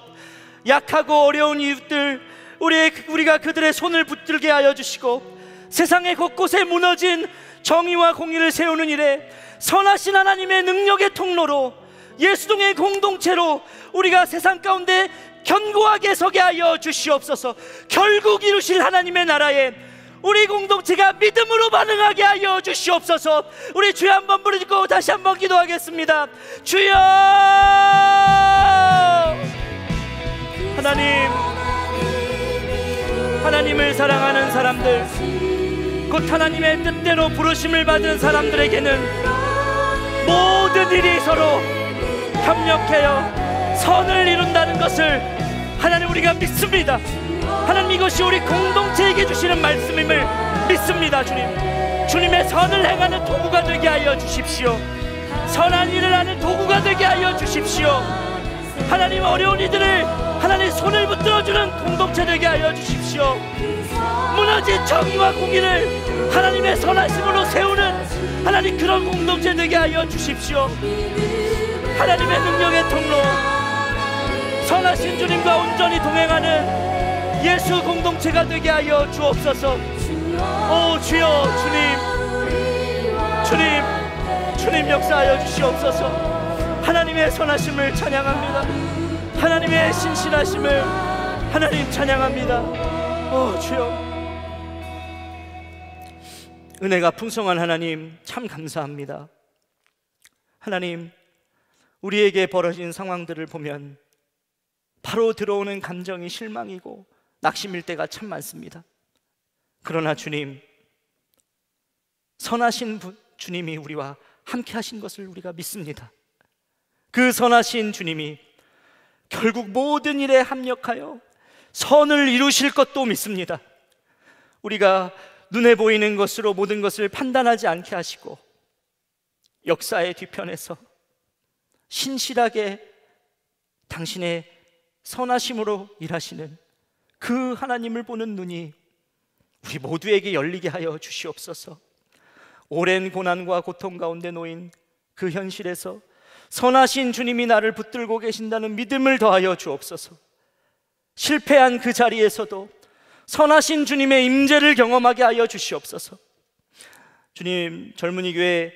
약하고 어려운 이웃들, 우리가 그들의 손을 붙들게 하여 주시고 세상의 곳곳에 무너진 정의와 공의를 세우는 일에 선하신 하나님의 능력의 통로로 예수동의 공동체로 우리가 세상 가운데 견고하게 서게 하여 주시옵소서. 결국 이루실 하나님의 나라에 우리 공동체가 믿음으로 반응하게 하여 주시옵소서. 우리 주여 한번 부르짖고 다시 한번 기도하겠습니다. 주여! 하나님을 사랑하는 사람들, 곧 하나님의 뜻대로 부르심을 받은 사람들에게는 모든 일이 서로 협력하여 선을 이룬다는 것을 하나님 우리가 믿습니다. 하나님, 이것이 우리 공동체에게 주시는 말씀임을 믿습니다. 주님의 선을 행하는 도구가 되게 하여 주십시오. 선한 일을 하는 도구가 되게 하여 주십시오. 하나님, 어려운 이들을 하나님 손을 붙들어주는 공동체 되게 하여 주십시오. 무너진 정의와 공의를 하나님의 선하심으로 세우는 하나님 그런 공동체 되게 하여 주십시오. 하나님의 능력의 통로, 선하신 주님과 온전히 동행하는 예수 공동체가 되게 하여 주옵소서. 오 주여, 주님 역사하여 주시옵소서. 하나님의 선하심을 찬양합니다. 하나님의 신실하심을 하나님 찬양합니다. 오 주여, 은혜가 풍성한 하나님 참 감사합니다. 하나님, 우리에게 벌어진 상황들을 보면 바로 들어오는 감정이 실망이고 낙심일 때가 참 많습니다. 그러나 주님, 선하신 주님이 우리와 함께 하신 것을 우리가 믿습니다. 그 선하신 주님이 결국 모든 일에 합력하여 선을 이루실 것도 믿습니다. 우리가 눈에 보이는 것으로 모든 것을 판단하지 않게 하시고 역사의 뒤편에서 신실하게 당신의 선하심으로 일하시는 그 하나님을 보는 눈이 우리 모두에게 열리게 하여 주시옵소서. 오랜 고난과 고통 가운데 놓인 그 현실에서 선하신 주님이 나를 붙들고 계신다는 믿음을 더하여 주옵소서. 실패한 그 자리에서도 선하신 주님의 임재를 경험하게 하여 주시옵소서. 주님, 젊은이 교회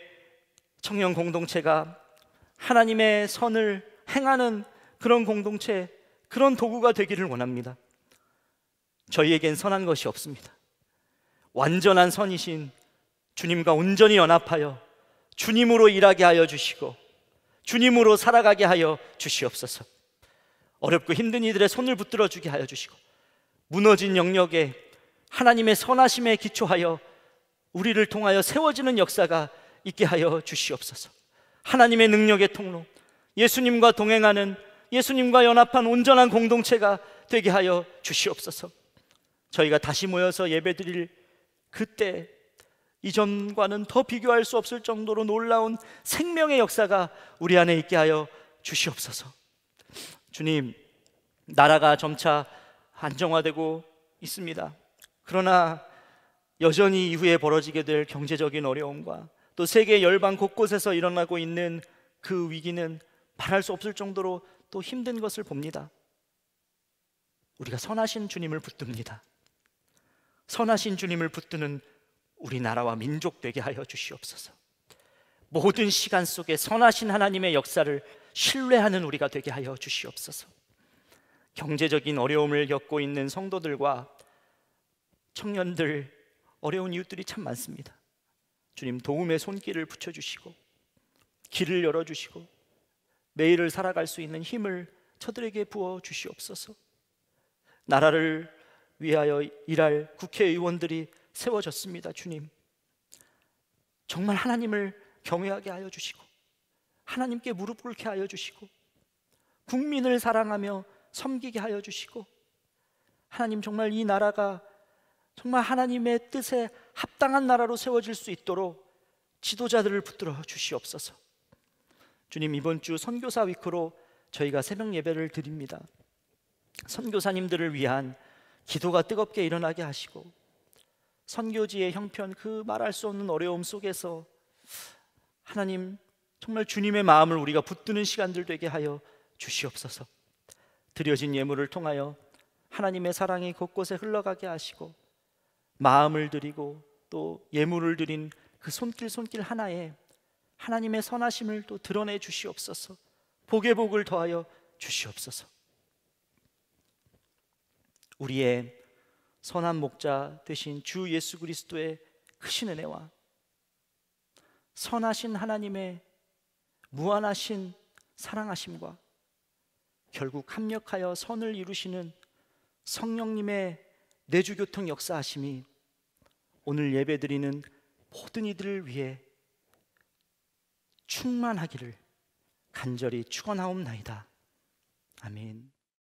청년 공동체가 하나님의 선을 행하는 그런 공동체, 그런 도구가 되기를 원합니다. 저희에겐 선한 것이 없습니다. 완전한 선이신 주님과 온전히 연합하여 주님으로 일하게 하여 주시고 주님으로 살아가게 하여 주시옵소서. 어렵고 힘든 이들의 손을 붙들어 주게 하여 주시고 무너진 영역에 하나님의 선하심에 기초하여 우리를 통하여 세워지는 역사가 있게 하여 주시옵소서. 하나님의 능력의 통로, 예수님과 동행하는, 예수님과 연합한 온전한 공동체가 되게 하여 주시옵소서. 저희가 다시 모여서 예배드릴 그때 이전과는 더 비교할 수 없을 정도로 놀라운 생명의 역사가 우리 안에 있게 하여 주시옵소서. 주님, 나라가 점차 안정화되고 있습니다. 그러나 여전히 이후에 벌어지게 될 경제적인 어려움과 또 세계 열방 곳곳에서 일어나고 있는 그 위기는 말할 수 없을 정도로 또 힘든 것을 봅니다. 우리가 선하신 주님을 붙듭니다. 선하신 주님을 붙드는 우리나라와 민족 되게 하여 주시옵소서. 모든 시간 속에 선하신 하나님의 역사를 신뢰하는 우리가 되게 하여 주시옵소서. 경제적인 어려움을 겪고 있는 성도들과 청년들, 어려운 이웃들이 참 많습니다. 주님, 도움의 손길을 붙여주시고 길을 열어주시고 매일을 살아갈 수 있는 힘을 저들에게 부어주시옵소서. 나라를 위하여 일할 국회의원들이 세워졌습니다. 주님, 정말 하나님을 경외하게 하여 주시고 하나님께 무릎 꿇게 하여 주시고 국민을 사랑하며 섬기게 하여 주시고, 하나님, 정말 이 나라가 정말 하나님의 뜻에 합당한 나라로 세워질 수 있도록 지도자들을 붙들어 주시옵소서. 주님, 이번 주 선교사 위크로 저희가 새벽 예배를 드립니다. 선교사님들을 위한 기도가 뜨겁게 일어나게 하시고 선교지의 형편, 그 말할 수 없는 어려움 속에서 하나님, 정말 주님의 마음을 우리가 붙드는 시간들 되게 하여 주시옵소서. 드려진 예물을 통하여 하나님의 사랑이 곳곳에 흘러가게 하시고 마음을 드리고 또 예물을 드린 그 손길 하나에 하나님의 선하심을 또 드러내 주시옵소서. 복의 복을 더하여 주시옵소서. 우리의 선한 목자 되신 주 예수 그리스도의 크신 은혜와 선하신 하나님의 무한하신 사랑하심과 결국 합력하여 선을 이루시는 성령님의 내주교통 역사하심이 오늘 예배드리는 모든 이들을 위해 충만하기를 간절히 축원하옵나이다. 아멘.